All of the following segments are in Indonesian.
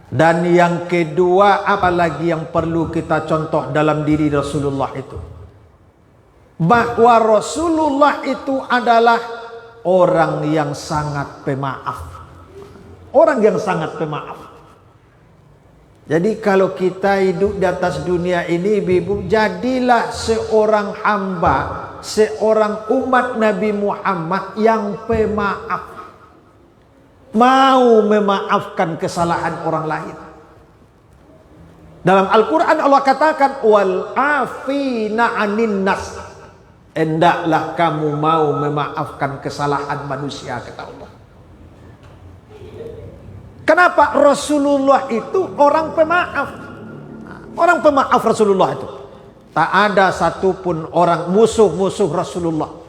Dan yang kedua, apalagi yang perlu kita contoh dalam diri Rasulullah itu, bahwa Rasulullah itu adalah orang yang sangat pemaaf. Orang yang sangat pemaaf. Jadi kalau kita hidup di atas dunia ini, ibu, jadilah seorang hamba, seorang umat Nabi Muhammad yang pemaaf. Mau memaafkan kesalahan orang lain. Dalam Al-Quran Allah katakan, wal afina anin nas. Hendaklah kamu mau memaafkan kesalahan manusia, kata Allah. Kenapa? Rasulullah itu orang pemaaf. Orang pemaaf Rasulullah itu. Tak ada satupun orang musuh-musuh Rasulullah.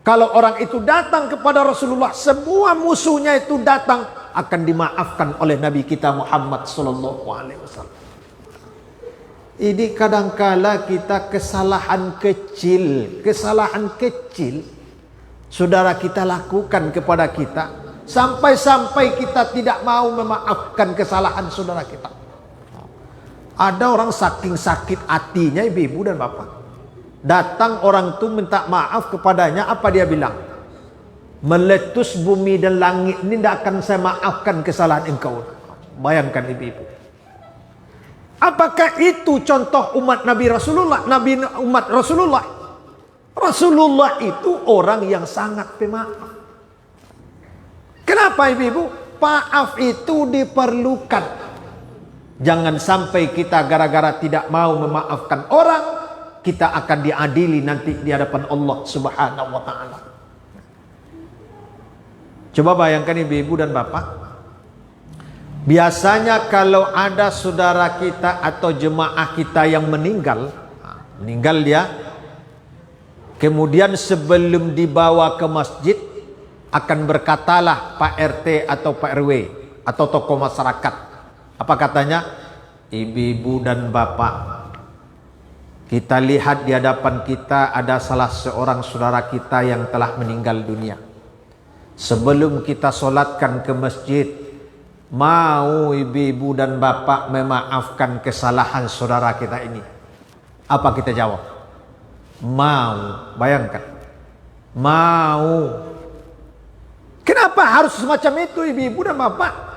Kalau orang itu datang kepada Rasulullah, semua musuhnya itu datang akan dimaafkan oleh Nabi kita Muhammad SAW. Ini kadangkala kita kesalahan kecil saudara kita lakukan kepada kita, sampai-sampai kita tidak mau memaafkan kesalahan saudara kita. Ada orang saking sakit hatinya, ibu dan bapak, datang orang itu minta maaf kepadanya, apa dia bilang? Meletus bumi dan langit ini tidak akan saya maafkan kesalahan engkau. Bayangkan ibu-ibu. Apakah itu contoh umat Nabi Rasulullah? Umat Rasulullah. Rasulullah itu orang yang sangat pemaaf. Kenapa ibu-ibu? Maaf itu diperlukan. Jangan sampai kita gara-gara tidak mau memaafkan orang, kita akan diadili nanti di hadapan Allah Subhanahu wa ta'ala. Coba bayangkan ibu-ibu dan bapak. Biasanya kalau ada saudara kita atau jemaah kita yang meninggal dia, kemudian sebelum dibawa ke masjid, akan berkatalah Pak RT atau Pak RW atau tokoh masyarakat. Apa katanya? Ibu-ibu dan bapak, kita lihat di hadapan kita ada salah seorang saudara kita yang telah meninggal dunia. Sebelum kita solatkan ke masjid, mau ibu-ibu dan bapak memaafkan kesalahan saudara kita ini? Apa kita jawab? Mau. Bayangkan. Mau. Kenapa harus semacam itu ibu-ibu dan bapak?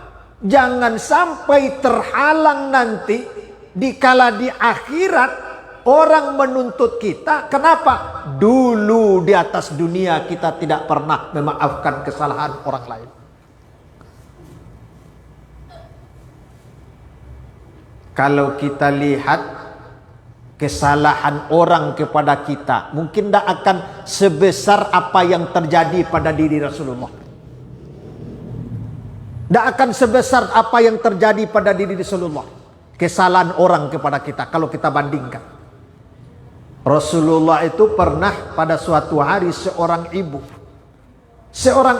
Jangan sampai terhalang nanti dikala di akhirat orang menuntut kita. Kenapa? Dulu di atas dunia kita tidak pernah memaafkan kesalahan orang lain. Kalau kita lihat kesalahan orang kepada kita, mungkin tidak akan sebesar apa yang terjadi pada diri Rasulullah. Tidak akan sebesar apa yang terjadi pada diri Rasulullah. Kesalahan orang kepada kita kalau kita bandingkan. Rasulullah itu pernah pada suatu hari seorang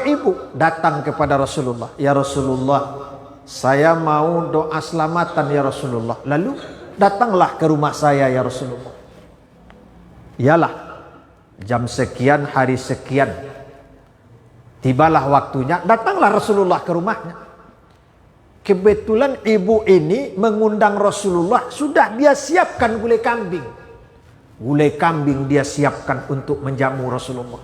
ibu datang kepada Rasulullah. Ya Rasulullah, saya mau doa selamatan ya Rasulullah. Lalu datanglah ke rumah saya ya Rasulullah. Iyalah, jam sekian, hari sekian, tibalah waktunya, datanglah Rasulullah ke rumahnya. Kebetulan ibu ini mengundang Rasulullah, sudah dia siapkan gulai kambing. Gulai kambing dia siapkan untuk menjamu Rasulullah.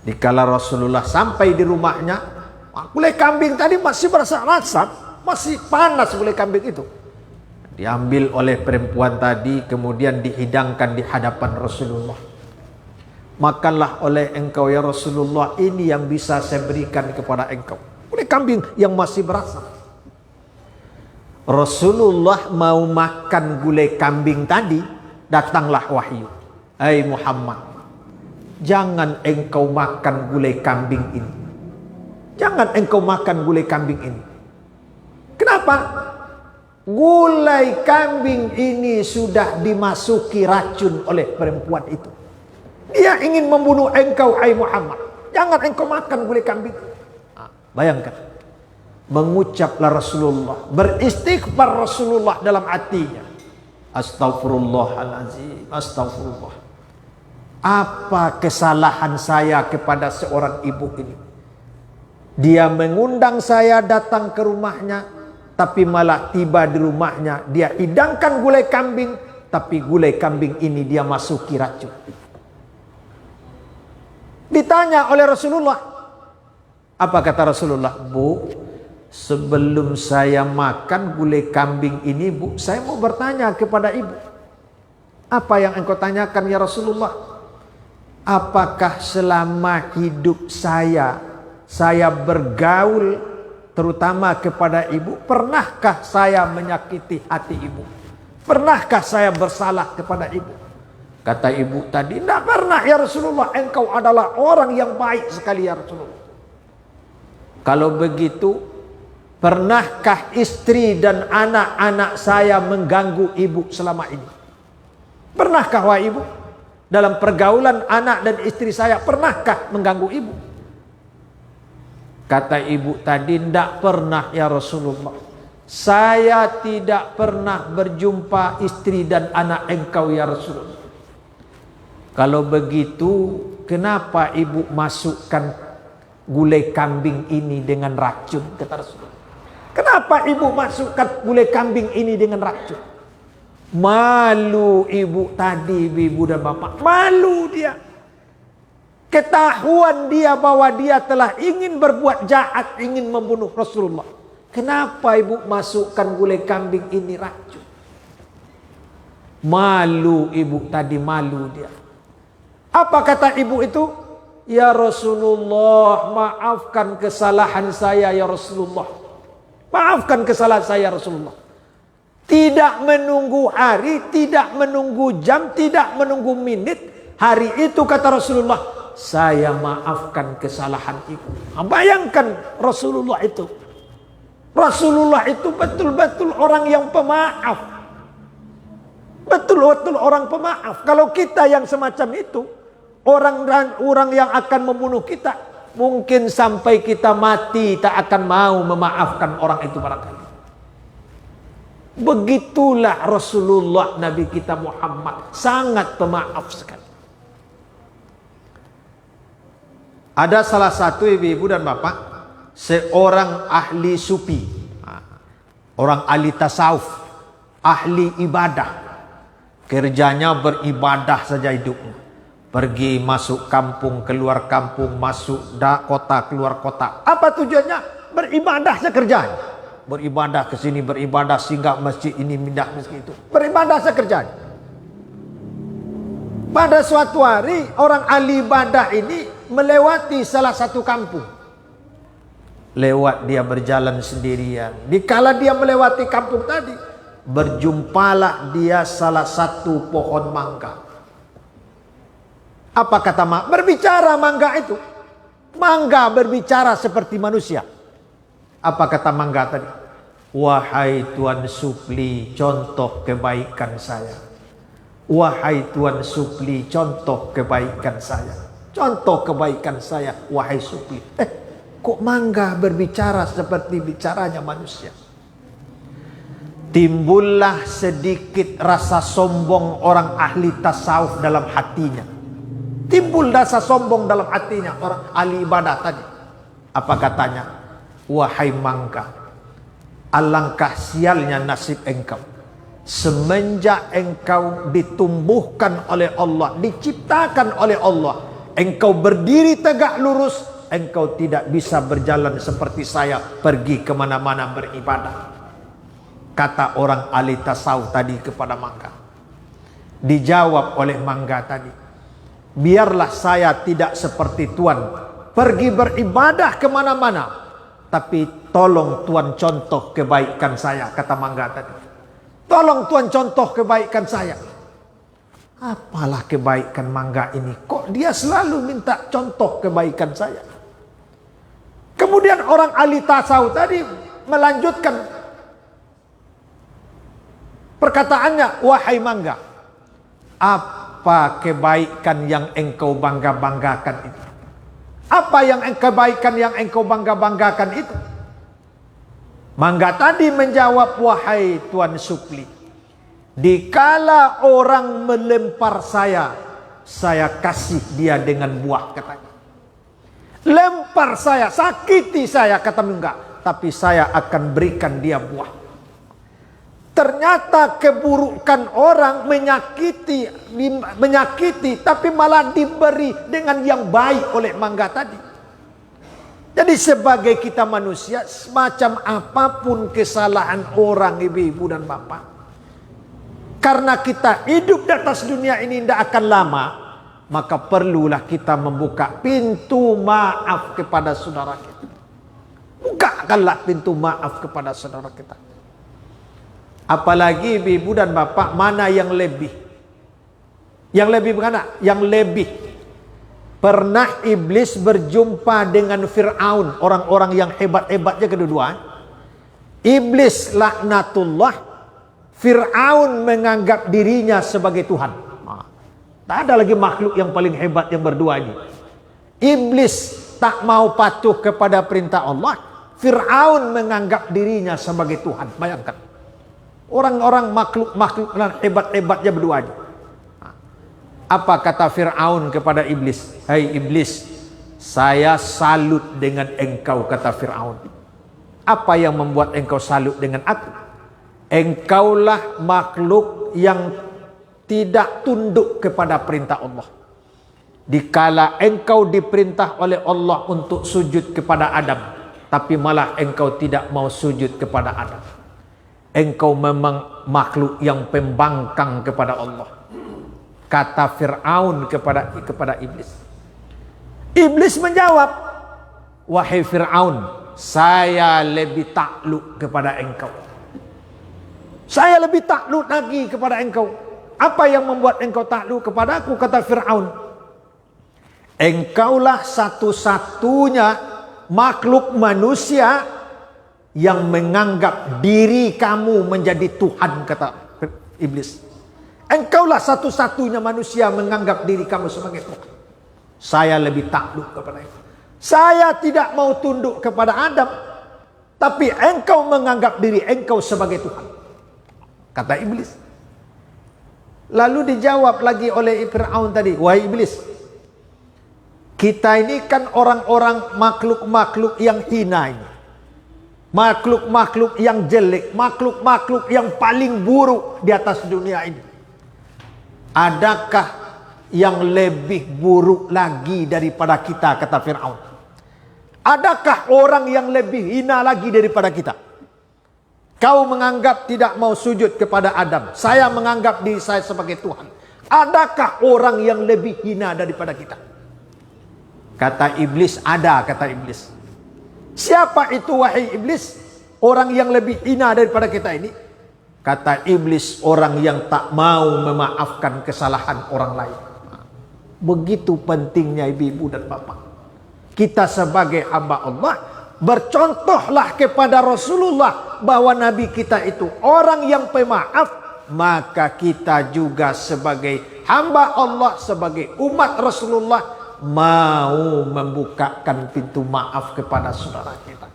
Dikala Rasulullah sampai di rumahnya, gulai kambing tadi masih berasa-rasa, masih panas gulai kambing itu. Diambil oleh perempuan tadi, kemudian dihidangkan di hadapan Rasulullah. Makanlah oleh engkau ya Rasulullah, ini yang bisa saya berikan kepada engkau. Gulai kambing yang masih berasa. Rasulullah mau makan gulai kambing tadi, datanglah wahyu. Hai Muhammad, jangan engkau makan gulai kambing ini. Jangan engkau makan gulai kambing ini. Kenapa? Gulai kambing ini sudah dimasuki racun oleh perempuan itu. Dia ingin membunuh engkau, hai Muhammad. Jangan engkau makan gulai kambing. Bayangkan. Mengucaplah Rasulullah, beristighfar Rasulullah dalam hatinya. Astaghfirullahaladzim, astaghfirullah. Apa kesalahan saya kepada seorang ibu ini? Dia mengundang saya datang ke rumahnya, tapi malah tiba di rumahnya, dia hidangkan gulai kambing, tapi gulai kambing ini dia masuki racun. Ditanya oleh Rasulullah, apa kata Rasulullah? Bu, sebelum saya makan gulai kambing ini, Bu, saya mau bertanya kepada ibu. Apa yang engkau tanyakan ya Rasulullah? Apakah selama hidup saya bergaul terutama kepada ibu, pernahkah saya menyakiti hati ibu? Pernahkah saya bersalah kepada ibu? Kata ibu tadi, tidak pernah ya Rasulullah, engkau adalah orang yang baik sekali ya Rasulullah. Kalau begitu, pernahkah istri dan anak-anak saya mengganggu ibu selama ini? Pernahkah wahai ibu? Dalam pergaulan anak dan istri saya, pernahkah mengganggu ibu? Kata ibu tadi, tidak pernah ya Rasulullah. Saya tidak pernah berjumpa istri dan anak engkau ya Rasulullah. Kalau begitu, kenapa ibu masukkan gulai kambing ini dengan racun? Kata Rasulullah. Kenapa ibu masukkan gulai kambing ini dengan racun? Malu ibu tadi, ibu dan bapak. Malu dia. Ketahuan dia bahwa dia telah ingin berbuat jahat, ingin membunuh Rasulullah. Kenapa ibu masukkan gulai kambing ini racun? Malu ibu tadi, malu dia. Apa kata ibu itu? Ya Rasulullah, maafkan kesalahan saya ya Rasulullah. Maafkan kesalahan saya ya Rasulullah. Tidak menunggu hari, tidak menunggu jam, tidak menunggu menit. Hari itu kata Rasulullah, saya maafkan kesalahan ibu. Bayangkan Rasulullah itu. Rasulullah itu betul-betul orang yang pemaaf. Betul-betul orang pemaaf. Kalau kita yang semacam itu, orang yang akan membunuh kita, mungkin sampai kita mati tak akan mau memaafkan orang itu barangkali. Begitulah Rasulullah Nabi kita Muhammad, sangat pemaaf sekali. Ada salah satu ibu-ibu dan bapak, seorang ahli sufi, orang ahli tasawuf, ahli ibadah. Kerjanya beribadah saja hidupnya. Pergi masuk kampung, keluar kampung, masuk kota, keluar kota. Apa tujuannya? Beribadah sekerjanya. Beribadah ke sini, beribadah singgah masjid ini, pindah masjid itu. Beribadah sekerjanya. Pada suatu hari, orang ahli ibadah ini melewati salah satu kampung. Lewat dia berjalan sendirian. Dikala dia melewati kampung tadi, berjumpalah dia salah satu pohon mangga. Apa kata mangga? Berbicara mangga itu. Mangga berbicara seperti manusia. Apa kata mangga tadi? Wahai Tuan Supli, contoh kebaikan saya. Wahai Tuan Supli, contoh kebaikan saya. Contoh kebaikan saya, wahai Supli. Kok mangga berbicara seperti bicaranya manusia? Timbullah sedikit rasa sombong orang ahli tasawuf dalam hatinya. Timbul rasa sombong dalam hatinya orang ahli ibadah tadi. Apa katanya? Wahai mangga, alangkah sialnya nasib engkau. Semenjak engkau ditumbuhkan oleh Allah, diciptakan oleh Allah, engkau berdiri tegak lurus, engkau tidak bisa berjalan seperti saya, pergi kemana-mana beribadah. Kata orang ahli tasawuf tadi kepada mangga. Dijawab oleh mangga tadi, biarlah saya tidak seperti Tuan, pergi beribadah kemana-mana, tapi tolong Tuan contoh kebaikan saya. Kata mangga tadi, tolong Tuan contoh kebaikan saya. Apalah kebaikan mangga ini? Kok dia selalu minta contoh kebaikan saya? Kemudian orang ahli tasawuf tadi melanjutkan perkataannya, wahai mangga, apa kebaikan yang engkau bangga-banggakan itu? Apa yang kebaikan yang engkau bangga-banggakan itu? Mangga tadi menjawab, wahai Tuan Supli, dikala orang melempar saya kasih dia dengan buah, katanya. Lempar saya, sakiti saya, kata mangga, tapi saya akan berikan dia buah. Ternyata keburukan orang menyakiti, tapi malah diberi dengan yang baik oleh mangga tadi. Jadi sebagai kita manusia, semacam apapun kesalahan orang, ibu-ibu dan bapak, karena kita hidup di atas dunia ini tidak akan lama, maka perlulah kita membuka pintu maaf kepada saudara kita. Bukakanlah pintu maaf kepada saudara kita. Apalagi ibu dan bapak, mana yang lebih? Yang lebih mana? Yang lebih. Pernah iblis berjumpa dengan Fir'aun, orang-orang yang hebat-hebatnya kedua. Iblis laknatullah, Fir'aun menganggap dirinya sebagai Tuhan. Tak ada lagi makhluk yang paling hebat yang berdua ini. Iblis tak mau patuh kepada perintah Allah, Fir'aun menganggap dirinya sebagai Tuhan. Bayangkan. Orang-orang makhluk hebat-hebatnya berdua ini. Apa kata Fir'aun kepada iblis? Hai iblis, saya salut dengan engkau, kata Fir'aun. Apa yang membuat engkau salut dengan aku? Engkaulah makhluk yang tidak tunduk kepada perintah Allah. Dikala engkau diperintah oleh Allah untuk sujud kepada Adam, tapi malah engkau tidak mau sujud kepada Adam. Engkau memang makhluk yang pembangkang kepada Allah, kata Fir'aun kepada iblis. Iblis menjawab, wahai Fir'aun, saya lebih takluk kepada engkau. Saya lebih takluk lagi kepada engkau. Apa yang membuat engkau takluk kepada aku? Kata Fir'aun, engkaulah satu-satunya makhluk manusia yang menganggap diri kamu menjadi Tuhan, kata iblis. Engkaulah satu-satunya manusia menganggap diri kamu sebagai Tuhan. Saya lebih takluk kepada engkau. Saya tidak mau tunduk kepada Adam, tapi engkau menganggap diri engkau sebagai Tuhan, kata iblis. Lalu dijawab lagi oleh Fir'aun tadi, wahai iblis, kita ini kan orang-orang makhluk-makhluk yang hina ini, makhluk-makhluk yang jelek, makhluk-makhluk yang paling buruk di atas dunia ini. Adakah yang lebih buruk lagi daripada kita, kata Fir'aun? Adakah orang yang lebih hina lagi daripada kita? Kau menganggap tidak mau sujud kepada Adam, saya menganggap diri saya sebagai Tuhan. Adakah orang yang lebih hina daripada kita? Kata iblis, ada, kata iblis. Siapa itu wahai iblis? Orang yang lebih hina daripada kita ini? Kata iblis, orang yang tak mau memaafkan kesalahan orang lain. Begitu pentingnya ibu-ibu dan bapak. Kita sebagai hamba Allah, bercontohlah kepada Rasulullah bahwa Nabi kita itu orang yang pemaaf. Maka kita juga sebagai hamba Allah, sebagai umat Rasulullah, mau membukakan pintu maaf kepada saudara kita.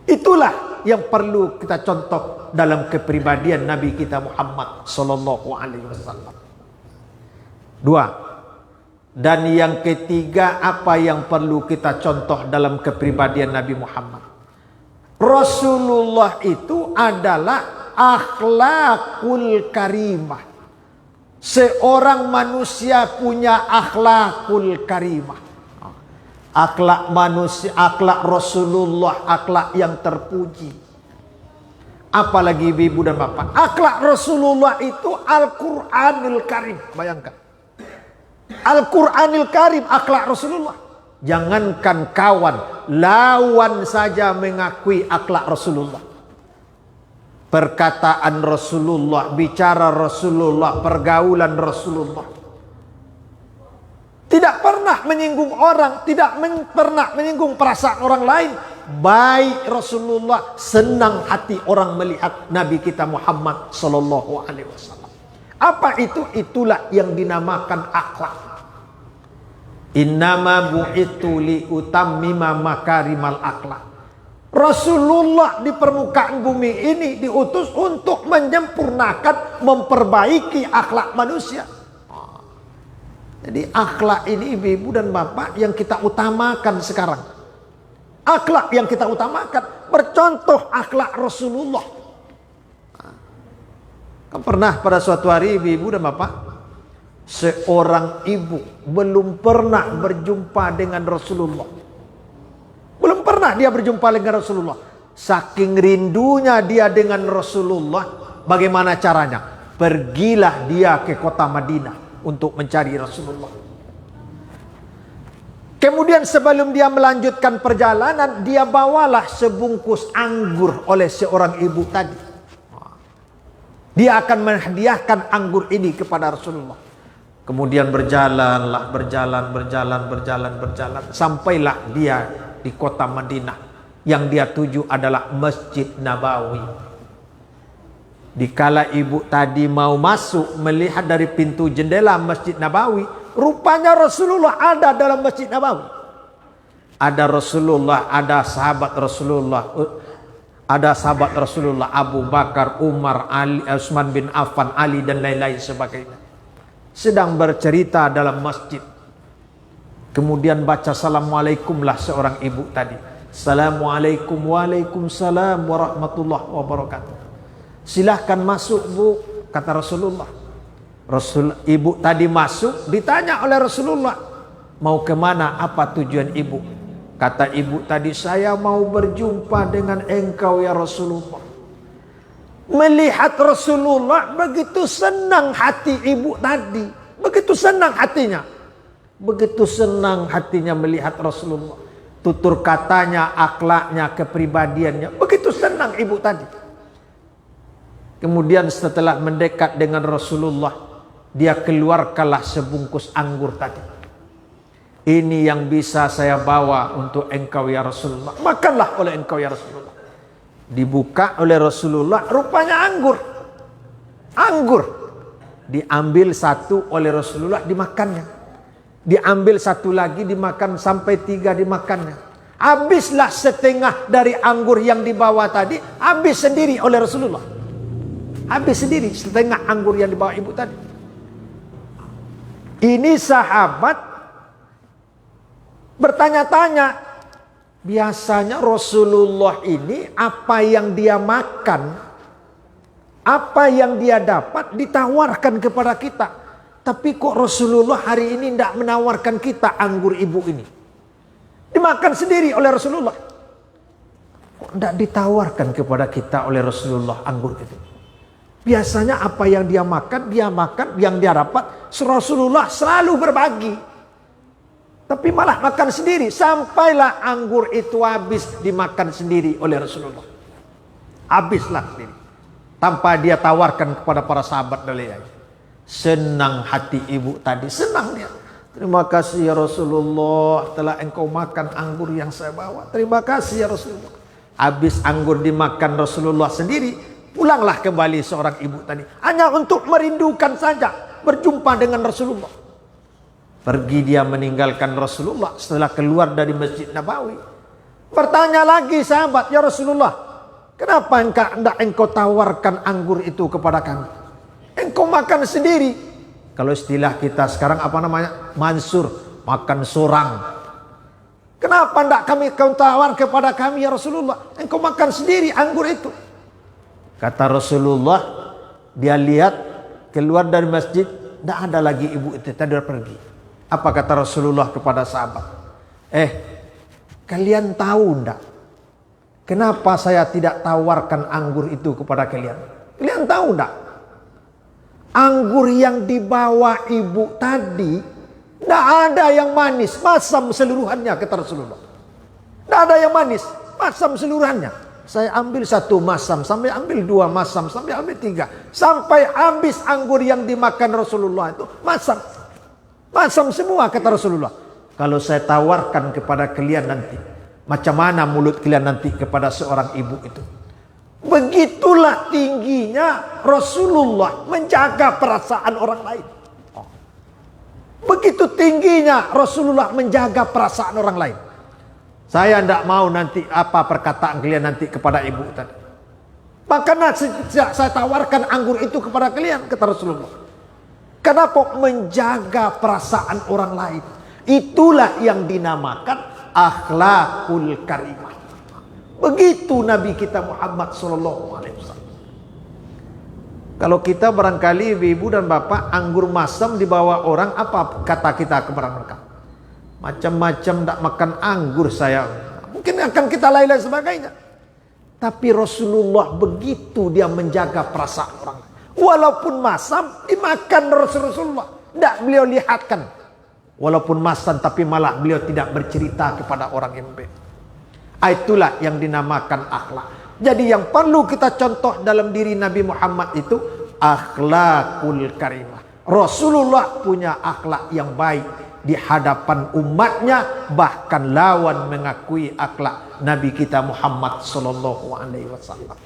Itulah yang perlu kita contoh dalam kepribadian Nabi kita Muhammad sallallahu alaihi wasallam. Dua. Dan yang ketiga, apa yang perlu kita contoh dalam kepribadian Nabi Muhammad? Rasulullah itu adalah akhlakul karimah. Seorang manusia punya akhlakul karimah. Akhlak manusia, akhlak Rasulullah, akhlak yang terpuji. Apalagi ibu dan bapak, akhlak Rasulullah itu Al-Quranil Karim. Bayangkan, Al-Quranil Karim, akhlak Rasulullah. Jangankan kawan, lawan saja mengakui akhlak Rasulullah. Perkataan Rasulullah, bicara Rasulullah, pergaulan Rasulullah. Tidak pernah menyinggung orang, tidak pernah menyinggung perasaan orang lain. Baik Rasulullah, senang hati orang melihat Nabi kita Muhammad sallallahu alaihi wasallam. Apa itu? Itulah yang dinamakan akhlak. Innama bu'itu li utammima makarimal akhlak. Rasulullah di permukaan bumi ini diutus untuk menyempurnakan, memperbaiki akhlak manusia. Jadi akhlak ini ibu-ibu dan bapak yang kita utamakan sekarang. Akhlak yang kita utamakan, bercontoh akhlak Rasulullah. Kan pernah pada suatu hari ibu-ibu dan bapak, seorang ibu belum pernah berjumpa dengan Rasulullah. Belum pernah dia berjumpa dengan Rasulullah. Saking rindunya dia dengan Rasulullah, bagaimana caranya? Pergilah dia ke kota Madinah untuk mencari Rasulullah. Kemudian sebelum dia melanjutkan perjalanan, dia bawalah sebungkus anggur oleh seorang ibu tadi. Dia akan menghadiahkan anggur ini kepada Rasulullah. Kemudian berjalan. Sampailah dia di kota Madinah. Yang dia tuju adalah Masjid Nabawi. Dikala ibu tadi mau masuk, melihat dari pintu jendela Masjid Nabawi, rupanya Rasulullah ada dalam Masjid Nabawi. Ada Rasulullah, ada sahabat Rasulullah. Ada sahabat Rasulullah, Abu Bakar, Umar, Ali, Utsman bin Affan, Ali dan lain-lain sebagainya. Sedang bercerita dalam masjid. Kemudian baca Assalamualaikumlah seorang ibu tadi. Assalamualaikum, waalaikumsalam warahmatullahi wabarakatuh. Silahkan masuk bu, kata Rasulullah. Ibu tadi masuk, ditanya oleh Rasulullah, mau kemana, apa tujuan ibu? Kata ibu tadi, saya mau berjumpa dengan engkau ya Rasulullah. Melihat Rasulullah, begitu senang hati ibu tadi. Begitu senang hatinya. Begitu senang hatinya melihat Rasulullah. Tutur katanya, akhlaknya, kepribadiannya. Begitu senang ibu tadi. Kemudian setelah mendekat dengan Rasulullah, dia keluarkanlah sebungkus anggur tadi. Ini yang bisa saya bawa untuk engkau ya Rasulullah. Makanlah oleh engkau ya Rasulullah. Dibuka oleh Rasulullah, rupanya anggur. Anggur. Diambil satu oleh Rasulullah, dimakannya. Diambil satu lagi, dimakan sampai 3 dimakannya. Habislah setengah dari anggur yang dibawa tadi, habis sendiri oleh Rasulullah. Habis sendiri setengah anggur yang dibawa ibu tadi. Ini sahabat bertanya-tanya, biasanya Rasulullah ini apa yang dia makan, apa yang dia dapat ditawarkan kepada kita. Tapi kok Rasulullah hari ini tidak menawarkan kita anggur ibu ini? Dimakan sendiri oleh Rasulullah. Kok tidak ditawarkan kepada kita oleh Rasulullah anggur itu? Biasanya apa yang dia makan, yang dia dapat, Rasulullah selalu berbagi. Tapi malah makan sendiri. Sampailah anggur itu habis, dimakan sendiri oleh Rasulullah. Habislah sendiri. Tanpa dia tawarkan kepada para sahabat dan lain-lain. Senang hati ibu tadi, senang dia. Terima kasih ya Rasulullah, telah engkau makan anggur yang saya bawa. Terima kasih ya Rasulullah. Habis anggur dimakan Rasulullah sendiri, pulanglah kembali seorang ibu tadi. Hanya untuk merindukan saja berjumpa dengan Rasulullah. Pergi dia meninggalkan Rasulullah setelah keluar dari Masjid Nabawi. Bertanya lagi sahabat, ya Rasulullah, kenapa engkau tawarkan anggur itu kepada kami? Engkau makan sendiri. Kalau istilah kita sekarang apa namanya? Mansur, makan sorang. Kenapa tidak kau tawar kepada kami ya Rasulullah? Engkau makan sendiri anggur itu. Kata Rasulullah, dia lihat keluar dari masjid, tidak ada lagi ibu itu, tadi pergi. Apa kata Rasulullah kepada sahabat? Kalian tahu tidak? Kenapa saya tidak tawarkan anggur itu kepada kalian? Kalian tahu tidak? Anggur yang dibawa ibu tadi, tidak ada yang manis, masam seluruhannya, kata Rasulullah. Tidak ada yang manis, masam seluruhannya. Saya ambil 1 masam, sampai ambil 2 masam, sampai ambil 3. Sampai habis anggur yang dimakan Rasulullah itu masam. Masam semua, kata Rasulullah. Kalau saya tawarkan kepada kalian nanti, macam mana mulut kalian nanti kepada seorang ibu itu? Begitulah tingginya Rasulullah menjaga perasaan orang lain. Begitu tingginya Rasulullah menjaga perasaan orang lain. Saya tidak mau nanti apa perkataan kalian nanti kepada ibu tadi. Makanya saya tawarkan anggur itu kepada kalian, kata Rasulullah. Kenapa? Menjaga perasaan orang lain. Itulah yang dinamakan akhlakul karimah. Begitu Nabi kita Muhammad sallallahu alaihi wasallam. Kalau kita barangkali ibu dan bapak anggur masam dibawa orang, apa kata kita kepada mereka? Macam-macam tak makan anggur saya. Mungkin akan kita lain-lain sebagainya. Tapi Rasulullah begitu dia menjaga perasaan orang. Walaupun masam dimakan Rasulullah. Tidak beliau lihatkan. Walaupun masam tapi malah beliau tidak bercerita kepada orang yang baik. Itulah yang dinamakan akhlak. Jadi yang perlu kita contoh dalam diri Nabi Muhammad itu akhlakul karimah. Rasulullah punya akhlak yang baik di hadapan umatnya, bahkan lawan mengakui akhlak Nabi kita Muhammad sallallahu alaihi wasallam.